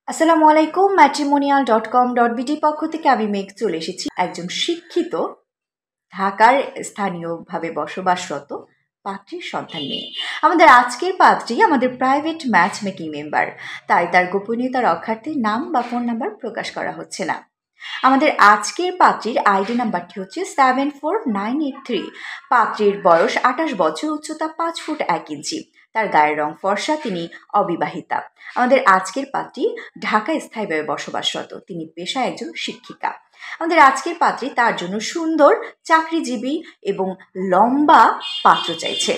আসসালামু আলাইকুম। matrimonial.com.bd পক্ষ থেকে আমি মেঘ চলে এসেছি। একজন শিক্ষিত ঢাকার স্থানীয়ভাবে বসবাসরত পাত্রীর সন্ধান নিয়ে। আমাদের আজকের পাত্রী আমাদের প্রাইভেট ম্যাচ মেকিং মেম্বার, তাই তার গোপনীয়তা রক্ষার্থে নাম বা ফোন নাম্বার প্রকাশ করা হচ্ছে না। আমাদের আজকের পাত্রীর আইডি নাম্বারটি হচ্ছে 74983। পাত্রীর বয়স 28 বছর, উচ্চতা 5 ফুট 1 ইঞ্চি। তার গায়ের রং ফর্সা, তিনি অবিবাহিতা। আমাদের আজকের পাত্রী ঢাকায় স্থায়ীভাবে বসবাসরত, তিনি পেশায় একজন শিক্ষিকা। আমাদের আজকের পাত্রী তার জন্য সুন্দর, চাকরিজীবী এবং লম্বা পাত্র চাইছে।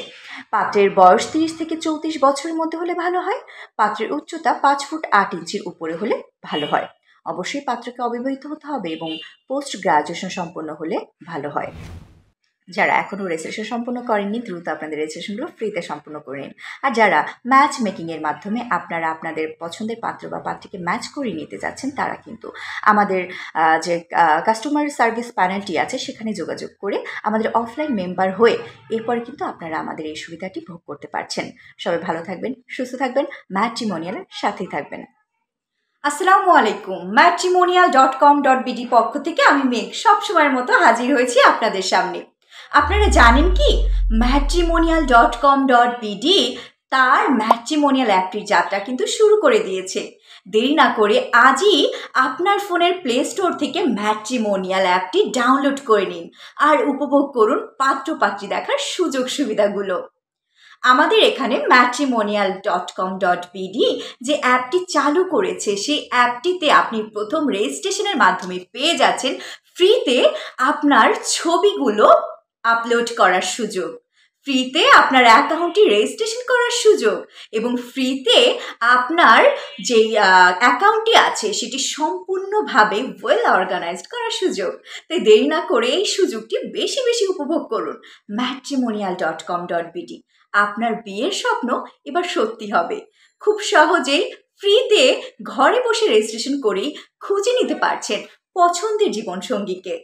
পাত্রের বয়স 30 থেকে 34 বছরের মধ্যে হলে ভালো হয়। পাত্রের উচ্চতা 5 ফুট 8 ইঞ্চির উপরে হলে ভালো হয়। অবশ্যই পাত্রকে অবিবাহিত হতে হবে এবং পোস্ট গ্রাজুয়েশন সম্পন্ন হলে ভালো হয়। যারা এখনও রেজিস্ট্রেশন সম্পন্ন করেননি, দ্রুত আপনাদের রেজিস্ট্রেশনগুলো ফ্রিতে সম্পন্ন করে নিন। আর যারা ম্যাচ মেকিংয়ের মাধ্যমে আপনারা আপনাদের পছন্দের পাত্র বা পাত্রীকে ম্যাচ করে নিতে যাচ্ছেন, তারা কিন্তু আমাদের যে কাস্টমার সার্ভিস প্যানেলটি আছে সেখানে যোগাযোগ করে আমাদের অফলাইন মেম্বার হয়ে এরপরে কিন্তু আপনারা আমাদের এই সুবিধাটি ভোগ করতে পারছেন। সবাই ভালো থাকবেন, সুস্থ থাকবেন, ম্যাট্রিমোনিয়ালের সাথেই থাকবেন। আসসালামু আলাইকুম। matrimonial.com.bd পক্ষ থেকে আমি মেঘ সবসময়ের মতো হাজির হয়েছি আপনাদের সামনে। আপনারা জানেন কি, matrimonial.com.bd তার ম্যাট্রিমোনিয়াল অ্যাপটির যাত্রা কিন্তু শুরু করে দিয়েছে। দেরি না করে আজই আপনার ফোনের প্লে স্টোর থেকে ম্যাট্রিমোনিয়াল অ্যাপটি ডাউনলোড করে নিন আর উপভোগ করুন পাত্রপাত্রী দেখার সুযোগ সুবিধাগুলো। আমাদের এখানে matrimonial.com.bd যে অ্যাপটি চালু করেছে, সেই অ্যাপটিতে আপনি প্রথম রেজিস্ট্রেশনের মাধ্যমে পেয়ে যাচ্ছেন ফ্রিতে আপনার ছবিগুলো আপলোড করার সুযোগ, ফ্রিতে আপনার অ্যাকাউন্টটি রেজিস্ট্রেশন করার সুযোগ এবং ফ্রিতে আপনার যে অ্যাকাউন্টটি আছে সেটি সম্পূর্ণভাবে ওয়েল অর্গানাইজড করার সুযোগ। তাই দেরি না করে এই সুযোগটি বেশি বেশি উপভোগ করুন। matrimonial.com.bd আপনার বিয়ের স্বপ্ন এবার সত্যি হবে। খুব সহজেই ফ্রিতে ঘরে বসে রেজিস্ট্রেশন করেই খুঁজে নিতে পারছেন পছন্দের জীবনসঙ্গীকে।